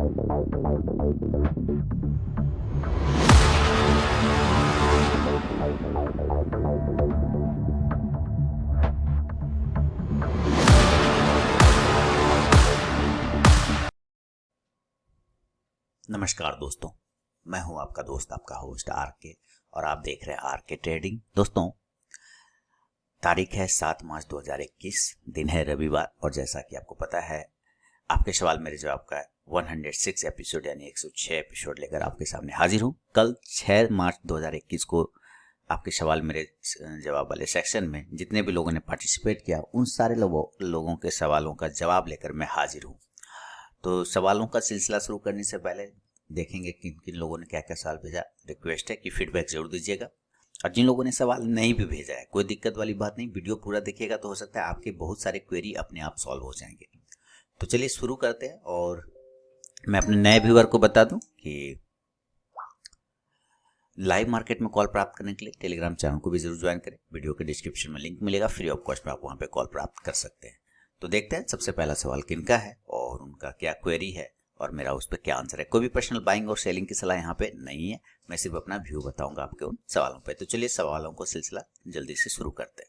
नमस्कार दोस्तों, मैं हूं आपका दोस्त, आपका होस्ट आर के, और आप देख रहे हैं आर के ट्रेडिंग। दोस्तों, तारीख है 7 मार्च 2021, दिन है रविवार, और जैसा कि आपको पता है, आपके सवाल मेरे जवाब का 106 एपिसोड यानी 106 एपिसोड लेकर आपके सामने हाजिर हूं। कल 6 मार्च 2021 को आपके सवाल मेरे जवाब वाले सेक्शन में जितने भी लोगों ने पार्टिसिपेट किया, उन सारे लोगों के सवालों का जवाब लेकर मैं हाजिर हूं। तो सवालों का सिलसिला शुरू करने से पहले देखेंगे किन किन लोगों ने क्या क्या सवाल भेजा। रिक्वेस्ट है कि फीडबैक जरूर दीजिएगा, और जिन लोगों ने सवाल नहीं भी भेजा है, कोई दिक्कत वाली बात नहीं, वीडियो पूरा देखिएगा तो हो सकता है आपके बहुत सारे क्वेरी अपने आप सॉल्व हो जाएंगे। तो चलिए शुरू करते हैं। और मैं अपने नए व्यूअर को बता दूं कि लाइव मार्केट में कॉल प्राप्त करने के लिए टेलीग्राम चैनल को भी जरूर ज्वाइन करें। वीडियो के डिस्क्रिप्शन में लिंक मिलेगा, फ्री ऑफ कॉस्ट में आप वहां पे कॉल प्राप्त कर सकते हैं। तो देखते हैं सबसे पहला सवाल किनका है और उनका क्या क्वेरी है और मेरा उस पर क्या आंसर है। कोई भी पर्सनल बाइंग और सेलिंग की सलाह यहाँ पे नहीं है, मैं सिर्फ अपना व्यू बताऊंगा आपके उन सवालों पे। तो चलिए सवालों को सिलसिला जल्दी से शुरू करते हैं।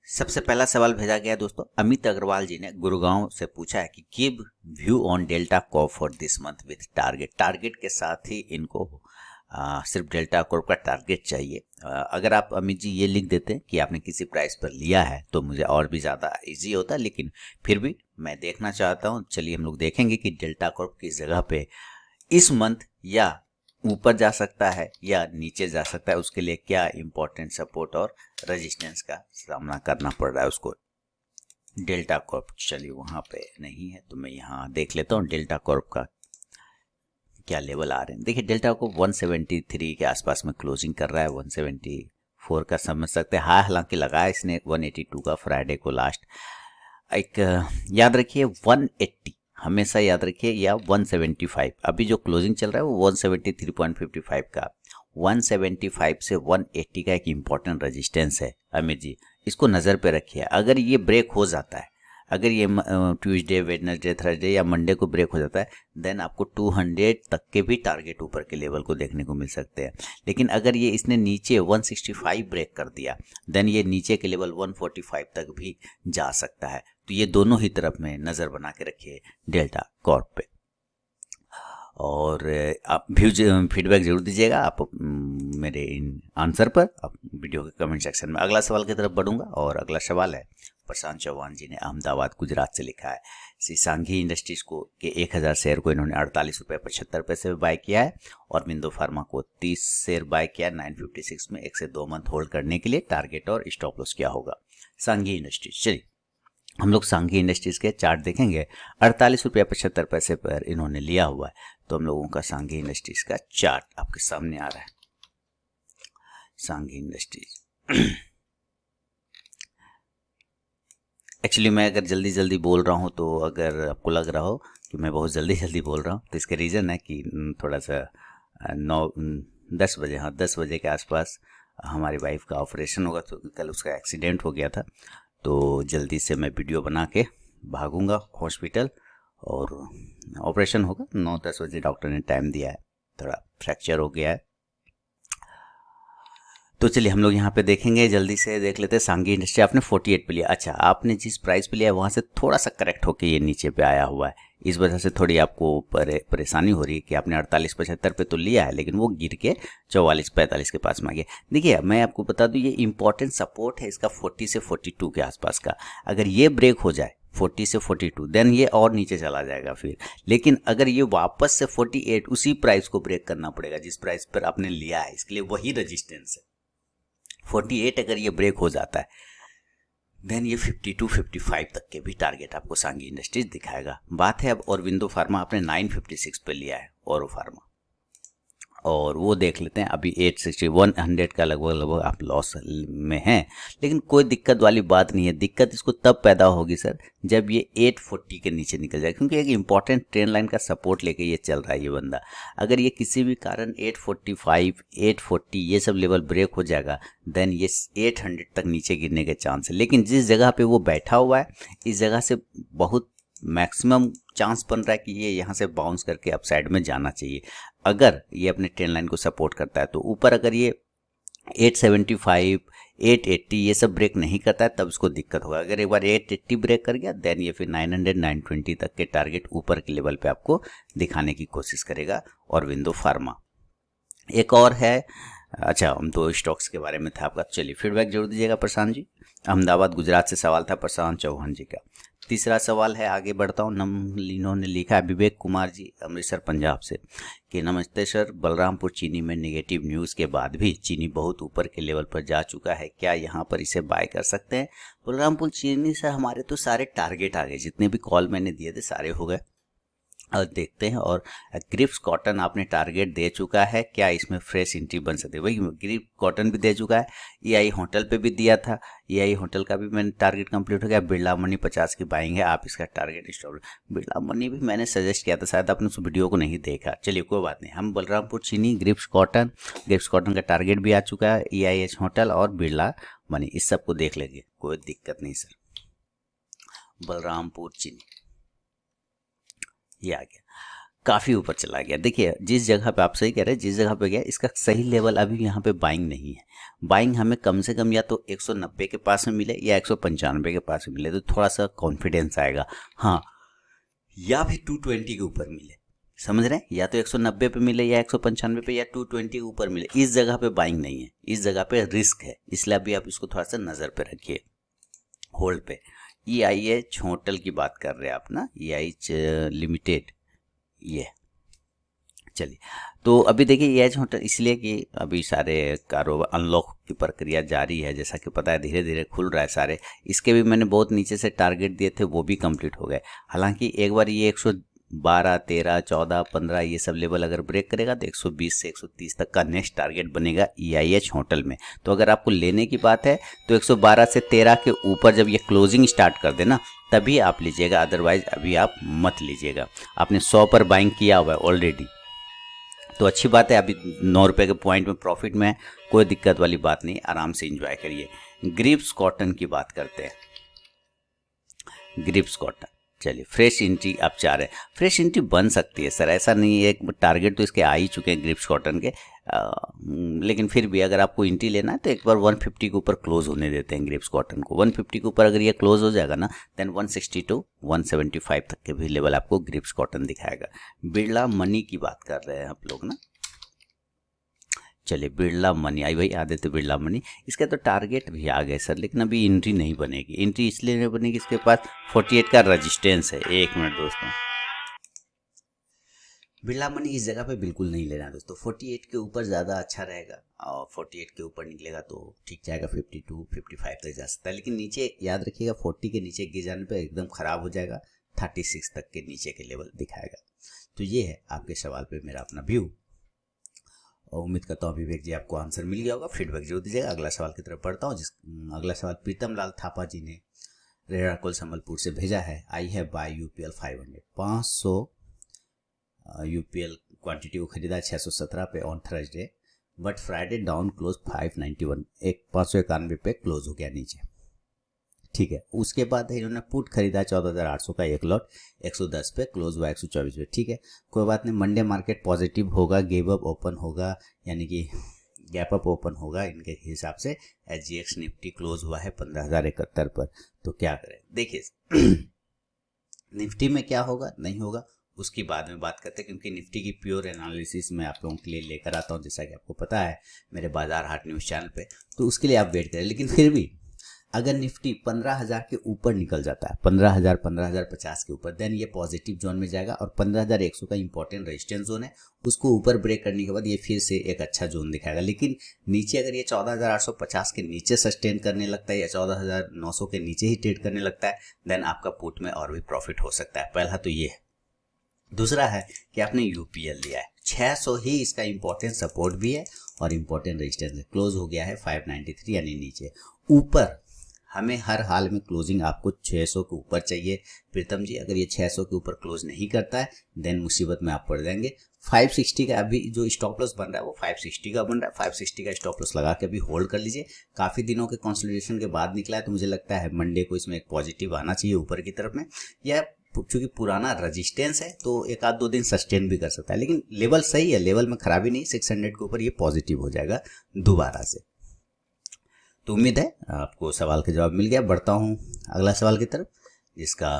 सबसे पहला सवाल भेजा गया दोस्तों, अमित अग्रवाल जी ने गुड़गांव से पूछा है कि give view on delta Corp for this month with target के साथ ही इनको सिर्फ डेल्टा कॉर्प का टारगेट चाहिए। अगर आप अमित जी ये लिख देते हैं कि आपने किसी प्राइस पर लिया है तो मुझे और भी ज़्यादा इजी होता, लेकिन फिर भी मैं देखना चाहता हूँ। चलिए हम लोग देखेंगे कि डेल्टा कॉर्प की जगह पे इस मंथ या ऊपर जा सकता है या नीचे जा सकता है, उसके लिए क्या इंपॉर्टेंट सपोर्ट और रेजिस्टेंस का सामना करना पड़ रहा है उसको। डेल्टा कॉर्प चलिए वहाँ पे नहीं है तो मैं यहाँ देख लेता हूँ डेल्टा कॉर्प का क्या लेवल आ रहे हैं। देखिए डेल्टा को 173 के आसपास में क्लोजिंग कर रहा है, 174 का समझ सकते हैं। हालांकि लगाया इसने 182 का फ्राइडे को लास्ट। एक याद रखिए 180 हमेशा याद रखिए, या 175। अभी जो क्लोजिंग चल रहा है वो 173.55 का, 175 से 180 का एक इम्पॉर्टेंट रेजिस्टेंस है अमित जी, इसको नज़र पे रखिए। अगर ये ब्रेक हो जाता है, अगर ये ट्यूसडे, वेडनेसडे, थर्सडे या मंडे को ब्रेक हो जाता है, देन आपको 200 तक के भी टारगेट ऊपर के लेवल को देखने को मिल सकते हैं। लेकिन अगर ये इसने नीचे 165 ब्रेक कर दिया, देन ये नीचे के लेवल 145 तक भी जा सकता है। तो ये दोनों ही तरफ में नज़र बना के रखिए डेल्टा कॉर्प पे। और आप फीडबैक जरूर दीजिएगा आप मेरे इन आंसर पर, आप वीडियो के कमेंट सेक्शन में। अगला सवाल की तरफ बढ़ूंगा, और अगला सवाल है प्रशांत चौहान जी ने अहमदाबाद गुजरात से लिखा है। श्री सांघी इंडस्ट्रीज को के 1000 शेयर को इन्होंने 48.75 में बाय किया है, और मिंदो फार्मा को 30 शेयर बाय किया 956 में। 1 से 2 मंथ होल्ड करने के लिए टारगेट और स्टॉप लॉस क्या होगा सांघी इंडस्ट्रीज। चलिए हम लोग सांघी इंडस्ट्रीज के चार्ट देखेंगे। 48.75 पर इन्होंने लिया हुआ है, तो हम लोगों का सांघी इंडस्ट्रीज का चार्ट आपके सामने आ रहा है। सांघी इंडस्ट्रीज एक्चुअली मैं अगर जल्दी जल्दी बोल रहा हूँ, तो अगर आपको लग रहा हो कि मैं बहुत जल्दी जल्दी बोल रहा हूँ, तो इसका रीज़न है कि थोड़ा सा 10 बजे, हाँ 10 बजे के आसपास हमारी वाइफ का ऑपरेशन होगा। तो कल उसका एक्सीडेंट हो गया था, तो जल्दी से मैं वीडियो बना के भागूंगा हॉस्पिटल, और ऑपरेशन होगा 9-10 बजे डॉक्टर ने टाइम दिया है। थोड़ा फ्रैक्चर हो गया है। तो चलिए हम लोग यहाँ पे देखेंगे, जल्दी से देख लेते हैं। सांघी इंडस्ट्री आपने 48 पे लिया, अच्छा आपने जिस प्राइस पे लिया है वहाँ से थोड़ा सा करेक्ट होके ये नीचे पे आया हुआ है, इस वजह से थोड़ी आपको परेशानी हो रही है कि आपने 48-75 पे तो लिया है, लेकिन वो गिर के 44-45 के पास में आ गया। देखिए मैं आपको बता दूं, ये इंपॉर्टेंट सपोर्ट है इसका 40 से 42 के आसपास का। अगर ये ब्रेक हो जाए 40 से 42, देन ये और नीचे चला जाएगा फिर। लेकिन अगर ये वापस से 48, उसी प्राइस को ब्रेक करना पड़ेगा जिस प्राइस पर आपने लिया है, इसके लिए वही रजिस्टेंस है 48। अगर ये ब्रेक हो जाता है, देन ये 52-55 तक के भी टारगेट आपको सांघी इंडस्ट्रीज दिखाएगा। बात है अब औरबिंदो फार्मा आपने 956 पे लिया है औरो फार्मा, और वो देख लेते हैं। अभी 860-100 का लगभग आप लॉस में हैं, लेकिन कोई दिक्कत वाली बात नहीं है। दिक्कत इसको तब पैदा होगी सर जब ये 840 के नीचे निकल जाए, क्योंकि एक इंपॉर्टेंट ट्रेंड लाइन का सपोर्ट लेके ये चल रहा है ये बंदा। अगर ये किसी भी कारण 845, 840 ये सब लेवल ब्रेक हो जाएगा, देन ये 800 तक नीचे गिरने के चांस है। लेकिन जिस जगह पे वो बैठा हुआ है, इस जगह से बहुत मैक्सिमम चांस बन रहा है कि ये यहाँ से बाउंस करके अपसाइड में जाना चाहिए। अगर ये अपने ट्रेंड लाइन को सपोर्ट करता है तो ऊपर अगर ये 875, 880 ये सब ब्रेक नहीं करता है तब इसको दिक्कत होगा। अगर एक बार 880 ब्रेक कर गया देन ये फिर 900, 920 तक के टारगेट ऊपर के लेवल पे आपको दिखाने की कोशिश करेगा। और विंडो फार्मा एक और है। अच्छा, हम तो स्टॉक्स के बारे में था आपका। चलिए फीडबैक जरूर दीजिएगा प्रशांत जी। अहमदाबाद गुजरात से सवाल था प्रशांत चौहान जी का। तीसरा सवाल है, आगे बढ़ता हूँ। इन्होंने लिखा है विवेक कुमार जी अमृतसर पंजाब से कि नमस्ते सर, बलरामपुर चीनी में नेगेटिव न्यूज़ के बाद भी चीनी बहुत ऊपर के लेवल पर जा चुका है, क्या यहाँ पर इसे बाय कर सकते हैं? बलरामपुर चीनी से हमारे तो सारे टारगेट आ गए, जितने भी कॉल मैंने दिए थे सारे हो गए। और देखते हैं। और ग्रिप्स कॉटन आपने टारगेट दे चुका है, क्या इसमें फ्रेश एंट्री बन सकती है? वही ग्रिप कॉटन भी दे चुका है, EI होटल पे भी दिया था, EI होटल का भी मैंने टारगेट कंप्लीट हो गया। बिरला मनी 50 की बाइंग है, आप इसका टारगेट स्टॉप। बिरला मनी भी मैंने सजेस्ट किया था, शायद आपने उस वीडियो को नहीं देखा। चलिए कोई बात नहीं, हम बलरामपुर चीनी, ग्रिप्स कॉटन का टारगेट भी आ चुका है, EIH होटल और बिरला मनी, इस सबको देख लेंगे, कोई दिक्कत नहीं सर। बलरामपुर चीनी ये आ गया, काफ़ी ऊपर चला गया। देखिए जिस जगह पे आप सही कह रहे हैं, जिस जगह पे गया इसका सही लेवल अभी यहाँ पे बाइंग नहीं है। बाइंग हमें कम से कम या तो 190 के पास में मिले या 195 के पास में मिले तो थोड़ा सा कॉन्फिडेंस आएगा। हाँ, या भी 220 के ऊपर मिले, समझ रहे हैं? या तो 190 पे मिले या 195 पे या 220 के ऊपर मिले। इस जगह पे बाइंग नहीं है, इस जगह पे रिस्क है, इसलिए अभी आप इसको थोड़ा सा नज़र पे रखिए, होल्ड पे। EIH होटल की बात कर रहे हैं आप ना, EIH लिमिटेड, ये चलिए। तो अभी देखिए EIH होटल इसलिए कि अभी सारे कारोबार अनलॉक की प्रक्रिया जारी है, जैसा कि पता है धीरे धीरे खुल रहा है सारे। इसके भी मैंने बहुत नीचे से टारगेट दिए थे, वो भी कंप्लीट हो गए। हालांकि एक बार ये 112, 13, 14, 15 ये सब लेवल अगर ब्रेक करेगा तो 120 से 130 तक का नेक्स्ट टारगेट बनेगा EIH होटल में। तो अगर आपको लेने की बात है तो 112 से 13 के ऊपर जब ये क्लोजिंग स्टार्ट कर देना तभी आप लीजिएगा, अदरवाइज अभी आप मत लीजिएगा। आपने 100 पर बाइंग किया हुआ है ऑलरेडी, तो अच्छी बात है, अभी 9 रुपये के पॉइंट में प्रॉफिट में है, कोई दिक्कत वाली बात नहीं, आराम से इंजॉय करिए। ग्रिप्स कॉटन की बात करते हैं। ग्रिप्स कॉटन, चलिए फ्रेश एंट्री आप चाह रहे हैं, फ्रेश एंट्री बन सकती है सर, ऐसा नहीं है। एक टारगेट तो इसके आ ही चुके हैं ग्रिप्स कॉटन के, लेकिन फिर भी अगर आपको एंट्री लेना है तो एक बार 150 के ऊपर क्लोज होने देते हैं ग्रिप्स कॉटन को। 150 के ऊपर अगर ये क्लोज हो जाएगा ना देन 160 to 175 तक के भी लेवल आपको ग्रिप्स कॉटन दिखाएगा। बिरला मनी की बात कर रहे हैं आप लोग ना, चलिए बिरला मनी आई भाई, आदित्य बिरला मनी, इसके तो टारगेट भी आ गए सर, लेकिन अभी एंट्री नहीं बनेगी। एंट्री इसलिए नहीं बनेगी, इसके पास 48 का रजिस्टेंस है। एक मिनट दोस्तों, बिरला मनी इस जगह पे बिल्कुल नहीं लेना दोस्तों, 48 के ऊपर ज़्यादा अच्छा रहेगा, और 48 के ऊपर निकलेगा तो ठीक जाएगा, 52, 55 तक जा सकता है। लेकिन नीचे याद रखिएगा 40 के नीचे गिर जाने पे एकदम ख़राब हो जाएगा, 36 तक के नीचे के लेवल दिखाएगा। तो ये है आपके सवाल पे मेरा अपना व्यू, और उम्मीद करता हूँ विवेक जी आपको आंसर मिल गया होगा। फीडबैक जरूर दीजिएगा। अगला सवाल की तरफ बढ़ता हूँ। अगला सवाल प्रीतम लाल थापा जी ने रेराकोल संबलपुर से भेजा है। आई है बाय UPL 500 UPL क्वांटिटी को खरीदा 617 पे on Thursday, but Friday down close 591, 591 पे क्लोज हो गया नीचे, ठीक है। उसके बाद इन्होंने पुट खरीदा 14,800 का एक लॉट, 110 पे क्लोज हुआ 124 पे, ठीक है, कोई बात नहीं। मंडे मार्केट पॉजिटिव होगा, गैप अप ओपन होगा, यानी कि गैप अप ओपन होगा इनके हिसाब से। SGX निफ्टी क्लोज हुआ है 15,071 पर, तो क्या करें देखिए निफ्टी में क्या होगा नहीं होगा उसकी बाद में बात करते हैं, क्योंकि निफ्टी की प्योर एनालिसिस मैं आप लोगों के लिए लेकर आता हूं, जैसा कि आपको पता है मेरे बाजार हाट न्यूज़ चैनल पे, तो उसके लिए आप वेट करें। लेकिन फिर भी अगर निफ्टी 15,000 के ऊपर निकल जाता है, 15,000, 15,050 के ऊपर, देन ये पॉजिटिव जोन में जाएगा, और 15,100 का इंपॉर्टेंट रेजिस्टेंस जोन है, उसको ऊपर ब्रेक करने के बाद ये फिर से एक अच्छा जोन दिखाएगा। लेकिन नीचे अगर ये 14,850 के नीचे सस्टेन करने लगता है या 14,900 के नीचे ही ट्रेड करने लगता है, देन आपका पुट में और भी प्रॉफिट हो सकता है। पहला तो ये है। दूसरा है कि आपने UPL लिया है 600 ही, इसका इंपॉर्टेंट सपोर्ट भी है और इंपॉर्टेंट रेजिस्टेंस है। क्लोज हो गया है 593, यानी नीचे। ऊपर हमें हर हाल में क्लोजिंग आपको 600 के ऊपर चाहिए प्रीतम जी। अगर ये 600 के ऊपर क्लोज नहीं करता है देन मुसीबत में आप पड़ जाएंगे। 560 का अभी जो स्टॉप लॉस बन रहा है वो 560 का बन रहा है, 560 का स्टॉप लॉस लगा के अभी होल्ड कर लीजिए। काफ़ी दिनों के कंसोलिडेशन के बाद निकला है, तो मुझे लगता है मंडे को इसमें एक पॉजिटिव आना चाहिए ऊपर की तरफ में, या चूंकि पुराना रजिस्टेंस है तो एक आध दो दिन सस्टेन भी कर सकता है, लेकिन लेवल सही है, लेवल में खराबी नहीं, 600 के ऊपर ये पॉजिटिव हो जाएगा दोबारा से। तो उम्मीद है आपको सवाल का जवाब मिल गया। बढ़ता हूँ अगला सवाल की तरफ, जिसका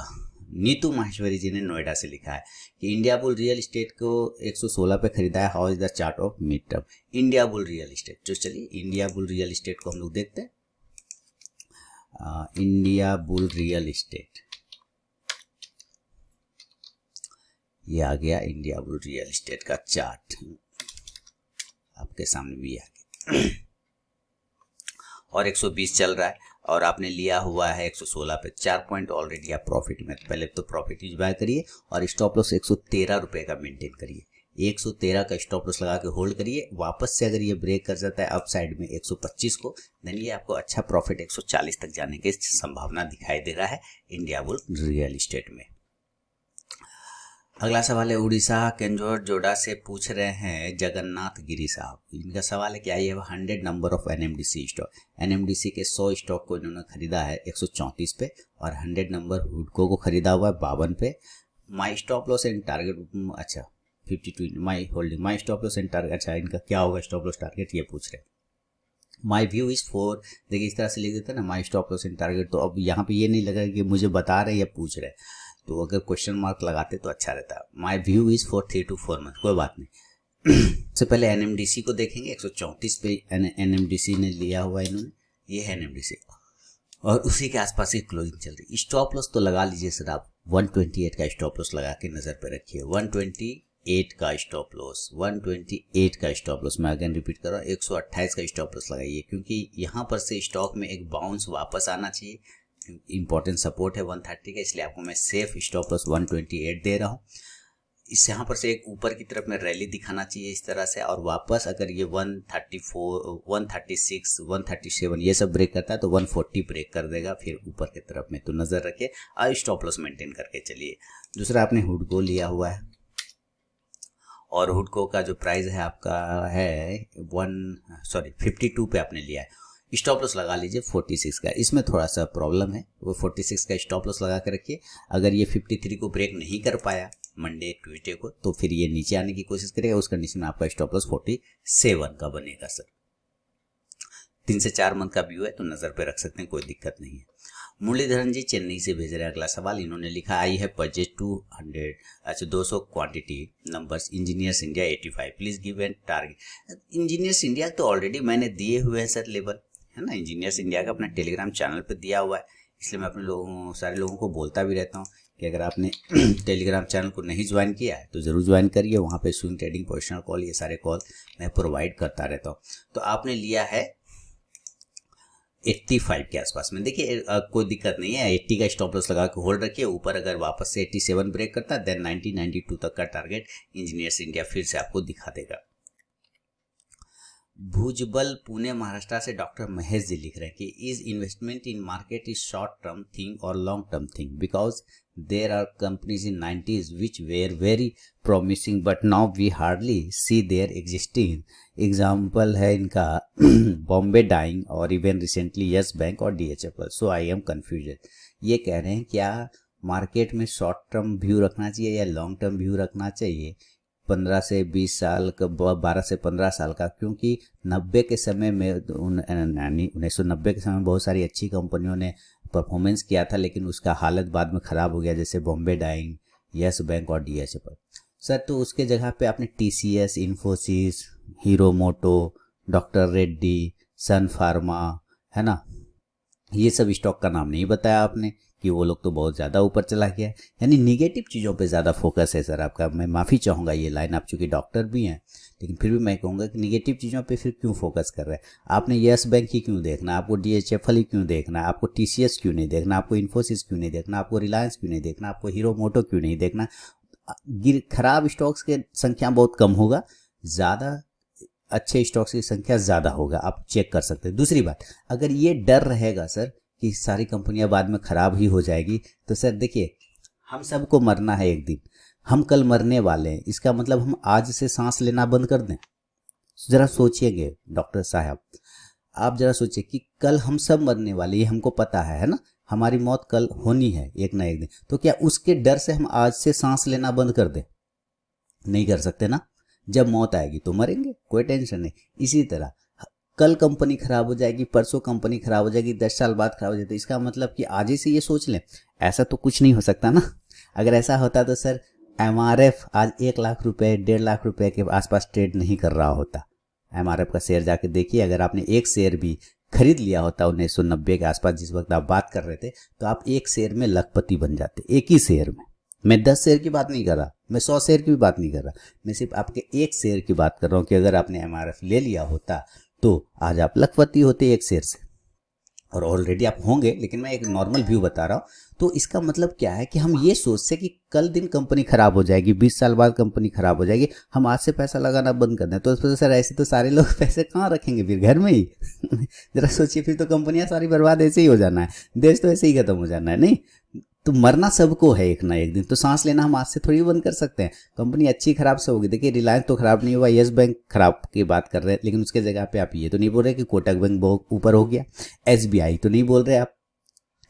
नीतू माहेश्वरी जी ने नोएडा से लिखा है कि इंडिया बुल रियल इस्टेट को 116 पे खरीदा है, how is the chart of mid term. India bull real estate, तो चलिए इंडिया बुल रियल इस्टेट को हम लोग देखते हैं। इंडिया बुल रियल इस्टेट, ये आ गया इंडिया बुल रियल इस्टेट का चार्ट, आपके सामने भी आ गया और 120 चल रहा है और आपने लिया हुआ है 116 पे, 4 पॉइंट ऑलरेडी आप प्रॉफिट में। पहले तो प्रॉफिट बाय करिए और स्टॉप लॉस 113 रुपए का मेंटेन करिए, 113 का स्टॉप लॉस लगा के होल्ड करिए। वापस से अगर ये ब्रेक कर जाता है अप साइड में 125 को, देन ये आपको अच्छा प्रॉफिट 140 तक जाने की संभावना दिखाई दे रहा है इंडिया बुल रियल इस्टेट में। अगला सवाल है उड़ीसा केंजोर जोड़ा से पूछ रहे हैं जगन्नाथ गिरी साहब। इनका सवाल है कि I have 100 number of NMDC stock. NMDC के 100 स्टॉक को इन्होंने खरीदा है 134 पे और 100 नंबर हुडको को खरीदा हुआ है 52 पे। My stop loss and target, अच्छा 52, my holding, my stop loss and target, अच्छा इनका क्या होगा स्टॉप लॉस टारगेट ये पूछ रहे हैं। माई व्यू इज 4, देखिए इस तरह से लिख देता है ना माई स्टॉप लॉस एंड टारगेट, तो अब यहाँ पे ये नहीं लगा कि मुझे बता रहे हैं या पूछ रहे हैं, तो अगर क्वेश्चन मार्क लगाते तो अच्छा रहता। माई view is for 3 to 4 month, कोई बात नहीं। सबसे पहले एनएमडीसी को देखेंगे, 134 पे एनएमडीसी ने लिया हुआ है इन्होंने, ये है एनएमडीसी और उसी के आसपास ही क्लोजिंग चल रही है। स्टॉप लॉस तो लगा लीजिए सर आप, 128 का स्टॉप लॉस लगा के नजर पे रखिए, 128 का स्टॉप लॉस, 128 का स्टॉप लॉस, मैं अगेन रिपीट कर रहा हूँ, 128 का स्टॉप लॉस लगाइए, क्योंकि यहाँ पर से स्टॉक में एक बाउंस वापस आना चाहिए। इंपॉर्टेंट सपोर्ट है 130 का, इसलिए आपको मैं सेफ स्टॉप लॉस 128 दे रहा हूँ। इस यहाँ पर से एक ऊपर की तरफ में रैली दिखाना चाहिए इस तरह से, और वापस अगर ये 134, 136, 137 ये सब ब्रेक करता है तो 140 ब्रेक कर देगा फिर ऊपर की तरफ में, तो नजर रखिए और स्टॉप लॉस मेंटेन करके चलिए। दूसरा आपने हुडको लिया हुआ है और हुडको का जो प्राइस है आपका है 52 पे आपने लिया है। स्टॉप लॉस लगा लीजिए 46 का, इसमें थोड़ा सा प्रॉब्लम है, वो 46 का स्टॉप लॉस लगा कर रखिए। अगर ये 53 को ब्रेक नहीं कर पाया मंडे ट्यूसडे को, तो फिर ये नीचे आने की कोशिश करेगा, उस कंडीशन में आपका स्टॉप लॉस 47 का बनेगा सर। 3 से 4 मंथ का व्यू है तो नजर पे रख सकते हैं, कोई दिक्कत नहीं है। मुरलीधरन जी चेन्नई से भेज रहे हैं अगला सवाल, इन्होंने लिखा आई है बजट 200, अच्छा 200 quantity numbers engineers India 85, please give an target. Engineers India तो ऑलरेडी मैंने दिए हुए हैं सर लेवल, है ना, इंजीनियर्स इंडिया का अपना टेलीग्राम चैनल पे दिया हुआ है, इसलिए मैं अपने सारे लोगों को बोलता भी रहता हूँ कि अगर आपने टेलीग्राम चैनल को नहीं ज्वाइन किया है तो ज़रूर ज्वाइन करिए। वहाँ पे स्विंग ट्रेडिंग, पोजिशनल कॉल, ये सारे कॉल मैं प्रोवाइड करता रहता हूँ। तो आपने लिया है 85 के आसपास में, देखिए कोई दिक्कत नहीं है, 80 का स्टॉप लॉस लगा के होल्ड रखिए। ऊपर अगर वापस से 87 ब्रेक करता है देन 92 तक का टारगेट इंजीनियर्स इंडिया फिर से आपको दिखा देगा। भुजबल पुणे महाराष्ट्र से डॉक्टर महेश जी लिख रहे हैं कि is investment in market is short term thing और long term thing, because there are companies in 90s which were very promising but now we hardly see their existing। Example है इनका बॉम्बे डाइंग और इवन रिसेंटली यस बैंक और DHFL, so I am confusion. ये कह रहे हैं क्या मार्केट में शॉर्ट टर्म व्यू रखना चाहिए या लॉन्ग टर्म व्यू रखना चाहिए, 15 से 20 साल का, 12 से 15 साल का, क्योंकि 90 के समय में 1990 के समय में बहुत सारी अच्छी कंपनियों ने परफॉर्मेंस किया था, लेकिन उसका हालत बाद में ख़राब हो गया, जैसे बॉम्बे डाइंग, यस बैंक और DHFL। सर तो उसके जगह पे आपने TCS, इन्फोसिस, हीरो मोटो, डॉक्टर रेड्डी, सन फार्मा, है ना, ये सब स्टॉक का नाम नहीं बताया आपने कि वो लोग तो बहुत ज़्यादा ऊपर चला गया, यानी निगेटिव चीज़ों पे ज़्यादा फोकस है सर आपका। मैं माफ़ी चाहूँगा ये लाइन, आप चूँकि डॉक्टर भी हैं, लेकिन फिर भी मैं कहूँगा कि निगेटिव चीज़ों पे फिर क्यों फोकस कर रहे हैं। आपने यस बैंक ही क्यों देखना, आपको DHFL ही क्यों देखना, आपको TCS क्यों नहीं देखना, आपको इन्फोसिस क्यों नहीं देखना, आपको रिलायंस क्यों नहीं देखना, आपको हीरो मोटो क्यों नहीं देखना। खराब स्टॉक्स की संख्या बहुत कम होगा, ज़्यादा अच्छे स्टॉक्स की संख्या ज़्यादा होगा, आप चेक कर सकते हैं। दूसरी बात, अगर ये डर रहेगा सर कि सारी कंपनियां बाद में ख़राब ही हो जाएगी, तो सर देखिए हम सबको मरना है एक दिन, हम कल मरने वाले हैं, इसका मतलब हम आज से सांस लेना बंद कर दें। ज़रा सोचिएगा डॉक्टर साहब, आप ज़रा सोचिए कि कल हम सब मरने वाले, ये हमको पता है ना, हमारी मौत कल होनी है एक ना एक दिन, तो क्या उसके डर से हम आज से सांस लेना बंद कर दें? नहीं कर सकते ना। जब मौत आएगी तो मरेंगे, कोई टेंशन नहीं। इसी तरह कल कंपनी खराब हो जाएगी, परसों कंपनी खराब हो जाएगी, 10 साल बाद खराब हो जाएगी, तो इसका मतलब कि आज ही से ये सोच लें? ऐसा तो कुछ नहीं हो सकता ना। अगर ऐसा होता तो सर MRF आज 1 लाख रुपए 1.5 लाख रुपए के आसपास ट्रेड नहीं कर रहा होता। MRF का शेयर जाके देखिए, अगर आपने एक शेयर भी खरीद लिया होता 1990 के आसपास जिस वक्त आप बात कर रहे थे, तो आप एक शेयर में लखपति बन जाते, एक ही शेयर में। मैं 10 शेयर की बात नहीं कर रहा, मैं 100 शेयर की भी बात नहीं कर रहा, मैं सिर्फ आपके एक शेयर की बात कर रहा हूँ कि अगर आपने MRF ले लिया होता तो आज आप लखपति होते एक शेयर से, और ऑलरेडी आप होंगे, लेकिन मैं एक नॉर्मल व्यू बता रहा हूँ। तो इसका मतलब क्या है कि हम ये सोचते कि कल दिन कंपनी खराब हो जाएगी, 20 साल बाद कंपनी खराब हो जाएगी, हम आज से पैसा लगाना बंद कर दें। तो सर ऐसे तो सारे लोग पैसे कहाँ रखेंगे फिर, घर में ही। जरा सोचिए, फिर तो कंपनियां सारी बर्बाद ऐसे ही हो जाना है, देश तो ऐसे ही खत्म हो जाना है। नहीं तो मरना सबको है एक ना एक दिन, तो सांस लेना हम आज से थोड़ी बंद कर सकते हैं। कंपनी अच्छी खराब से होगी, देखिए रिलायंस तो खराब नहीं हुआ, यस बैंक खराब की बात कर रहे हैं, लेकिन उसके जगह पे आप ये तो नहीं बोल रहे कि कोटक बैंक बहुत ऊपर हो गया, SBI तो नहीं बोल रहे आप।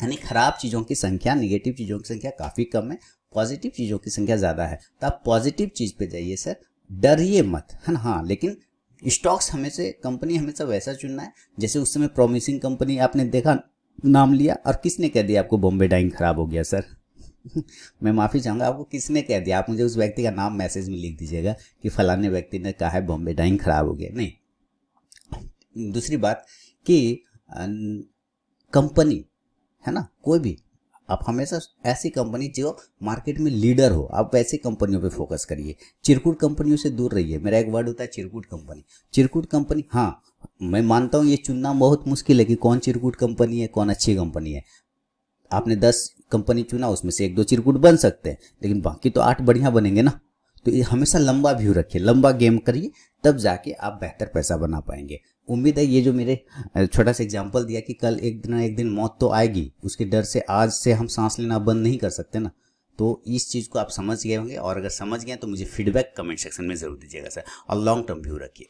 यानी खराब चीज़ों की संख्या, निगेटिव चीज़ों की संख्या काफ़ी कम है, पॉजिटिव चीज़ों की संख्या ज़्यादा है। तो आप पॉजिटिव चीज़ पे जाइए सर, डरिए मत, है ना। हाँ, लेकिन स्टॉक्स हमेशा, कंपनी हमेशा वैसा चुनना है जैसे उस समय प्रॉमिसिंग कंपनी आपने देखा, नाम लिया, और किसने कह दिया आपको बॉम्बे डाइंग खराब हो गया सर? मैं माफ़ी चाहूँगा, आपको किसने कह दिया? आप मुझे उस व्यक्ति का नाम मैसेज में लिख दीजिएगा कि फलाने व्यक्ति ने कहा है बॉम्बे डाइंग खराब हो गया। नहीं। दूसरी बात कि कंपनी, है ना, कोई भी, आप हमेशा ऐसी कंपनी जो मार्केट में लीडर हो, आप वैसी कंपनियों पे फोकस करिए। चिरकुट कंपनियों से दूर रहिए। मेरा एक वर्ड होता है चिरकुट कंपनी। चिरकुट कंपनी, हाँ मैं मानता हूँ ये चुनना बहुत मुश्किल है कि कौन चिरकुट कंपनी है, कौन अच्छी कंपनी है। आपने 10 कंपनी चुना, उसमें से 1-2 चिरकुट बन सकते हैं, लेकिन बाकी तो 8 बढ़िया बनेंगे ना। तो ये हमेशा लंबा व्यू रखिए, लंबा गेम करिए, तब जाके आप बेहतर पैसा बना पाएंगे। उम्मीद है ये जो मेरे छोटा सा एग्जांपल दिया कि कल एक दिन ना एक दिन मौत तो आएगी, उसके डर से आज से हम सांस लेना बंद नहीं कर सकते ना। तो इस चीज़ को आप समझ गए होंगे, और अगर समझ गए तो मुझे फीडबैक कमेंट सेक्शन में ज़रूर दीजिएगा सर, और लॉन्ग टर्म व्यू रखिए।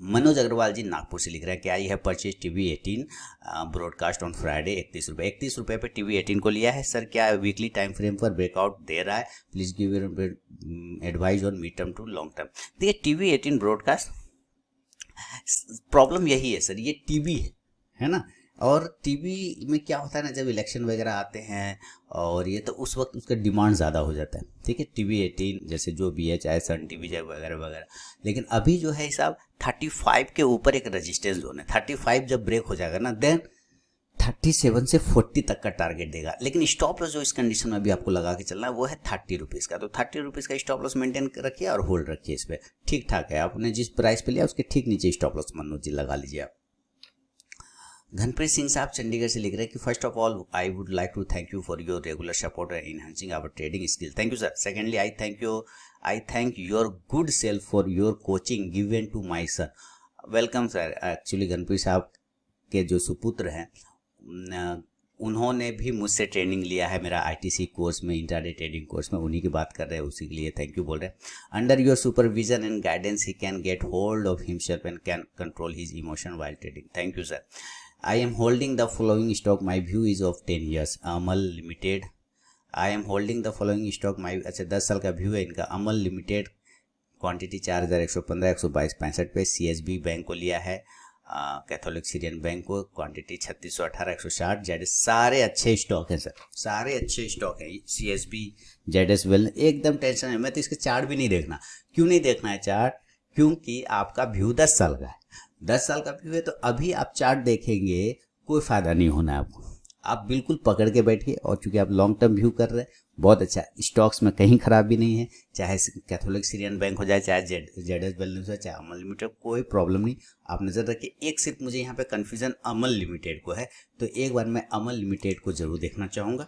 मनोज अग्रवाल जी नागपुर से लिख रहे हैं कि आई have purchase TV18 broadcast on Friday 31 रुपये। 31 रुपये पर TV18 को लिया है सर, क्या वीकली टाइम फ्रेम पर ब्रेकआउट दे रहा है? Please give advise on mid term to long term. देखिए TV18 ब्रॉडकास्ट, प्रॉब्लम यही है सर, ये टीवी है ना, और टीवी में क्या होता है ना, जब इलेक्शन वगैरह आते हैं और ये, तो उस वक्त उसका डिमांड ज़्यादा हो जाता है। ठीक है, TV18 जैसे जो भी है, चाहे सन टीवी चाहे वगैरह वगैरह, लेकिन अभी जो है साहब 35 के ऊपर एक रेजिस्टेंस जोन है। 35 जब ब्रेक हो जाएगा ना, देन 37 से 40 तक का टारगेट देगा। लेकिन स्टॉप लॉस जो इस कंडीशन में भी आपको लगा के चलना है वो है 30 रुपीज़ का। तो 30 रुपीज़ का स्टॉप लॉस मेंटेन रखिए और होल्ड रखिए इस पर, ठीक ठाक है। आपने जिस प्राइस पे लिया उसके ठीक नीचे स्टॉप लॉस मनोज जी लगा लीजिए आप। घनप्रीत सिंह साहब चंडीगढ़ से लिख रहे हैं कि first of all I would like to thank you for your regular support and enhancing our trading skill. Thank you sir. Secondly I thank your good self for your coaching given to my son. Welcome sir. Actually Ghanpreet साहब के जो सुपुत्र हैं उन्होंने भी मुझसे training लिया है मेरा ITC कोर्स में, इंट्राडे ट्रेडिंग कोर्स में, उन्हीं की बात कर रहे हैं, उसी के लिए थैंक यू बोल रहे हैं। Under your supervision and guidance he can get hold of himself and can control his emotion while trading. Thank you sir. I am holding the following stock, my view is of 10 years। Amal limited. I am holding the following stock, my, अच्छा 10 साल का view है इनका। अमल limited, quantity 4115, 122, 65 पे। CSB bank को लिया है, Catholic Syrian bank को, क्वांटिटी 3618, 160। जेडएस, सारे अच्छे स्टॉक हैं सर, सारे अच्छे स्टॉक हैं। CSB, जेडएस वेल, एकदम टेंशन है। मैं तो इसके चार्ट भी नहीं देखना। क्यों नहीं देखना है चार्ट? क्योंकि आपका व्यू 10 साल का है, 10 साल का व्यू है, तो अभी आप चार्ट देखेंगे कोई फायदा नहीं होना है आपको। आप बिल्कुल पकड़ के बैठिए, और चूंकि आप लॉन्ग टर्म व्यू कर रहे हैं, बहुत अच्छा। स्टॉक्स में कहीं खराबी नहीं है, चाहे कैथोलिक सीरियन बैंक हो जाए, चाहे जेडएस वेलनेस हो, चाहे अमल लिमिटेड, कोई प्रॉब्लम नहीं। आप नज़र रखिए। एक सिर्फ मुझे यहाँ पे कन्फ्यूजन अमल लिमिटेड को है, तो एक बार मैं अमल लिमिटेड को जरूर देखना चाहूँगा।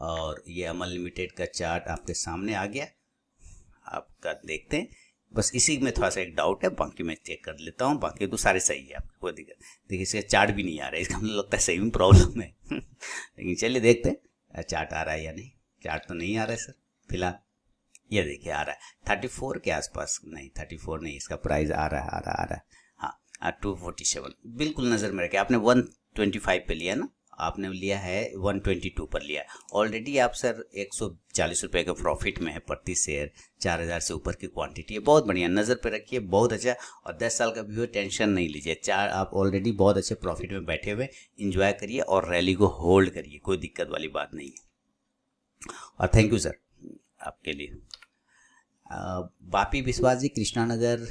और ये अमल लिमिटेड का चार्ट आपके सामने आ गया, आपका देखते हैं। बस इसी में थोड़ा सा एक डाउट है, बाकी मैं चेक कर लेता हूँ, बाकी तो सारे सही है, आपको कोई दिक्कत। देखिए इसका चार्ट भी नहीं आ रहा है, इसका मुझे लगता है सही में प्रॉब्लम है। लेकिन चलिए देखते हैं चार्ट आ रहा है या नहीं। चार्ट तो नहीं आ रहा है सर फिलहाल। ये देखिए आ रहा है 34 के आसपास, नहीं 34 नहीं, इसका प्राइस आ रहा है हाँ 247। बिल्कुल नज़र में रखे आपने। 125 पे लिया ना, आपने लिया है 122 पर लिया। ऑलरेडी आप सर 140 रुपये के प्रॉफिट में है प्रति शेयर, 4000 से ऊपर की क्वांटिटी है, बहुत बढ़िया, नज़र पे रखिए, बहुत अच्छा। और 10 साल का व्यू है, टेंशन नहीं लीजिए, आप ऑलरेडी बहुत अच्छे प्रॉफिट में बैठे हुए, इंजॉय करिए और रैली को होल्ड करिए, कोई दिक्कत वाली बात नहीं है। और थैंक यू सर आपके लिए। बापी विश्वास जी कृष्णानगर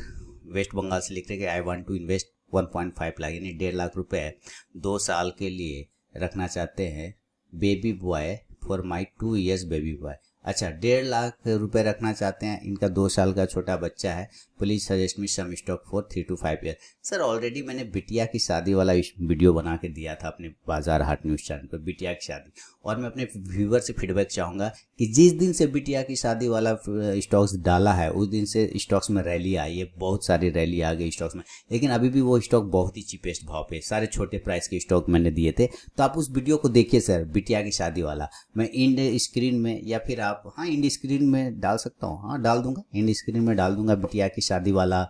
वेस्ट बंगाल से लिख रहे हैं कि I want to invest 1.5 lakh यानी 1.5 लाख रुपए 2 साल के लिए रखना चाहते हैं, baby boy for my 2 years baby boy. अच्छा, 1.5 लाख रुपए रखना चाहते हैं, इनका 2 साल का छोटा बच्चा है, please suggest me some stock for 3 to 5 years। Sir already मैंने बिटिया की शादी वाला वीडियो बना के दिया था अपने बाजार हाट न्यूज़ चैनल पर, बिटिया की शादी। और मैं अपने व्यूवर से फीडबैक चाहूँगा कि जिस दिन से बिटिया की शादी वाला स्टॉक्स डाला है उस दिन से स्टॉक्स में रैली आई है, बहुत सारी रैली आ गई स्टॉक्स में, लेकिन अभी भी वो स्टॉक बहुत ही चीपेस्ट भाव पे, सारे छोटे प्राइस के स्टॉक मैंने दिए थे। तो आप उस वीडियो को देखिए सर, बिटिया की शादी वाला, मैं इंड स्क्रीन में या फिर आप इंड स्क्रीन में डाल सकता हूँ, डाल दूंगा, इंड स्क्रीन में डाल दूंगा बिटिया की शादी वाला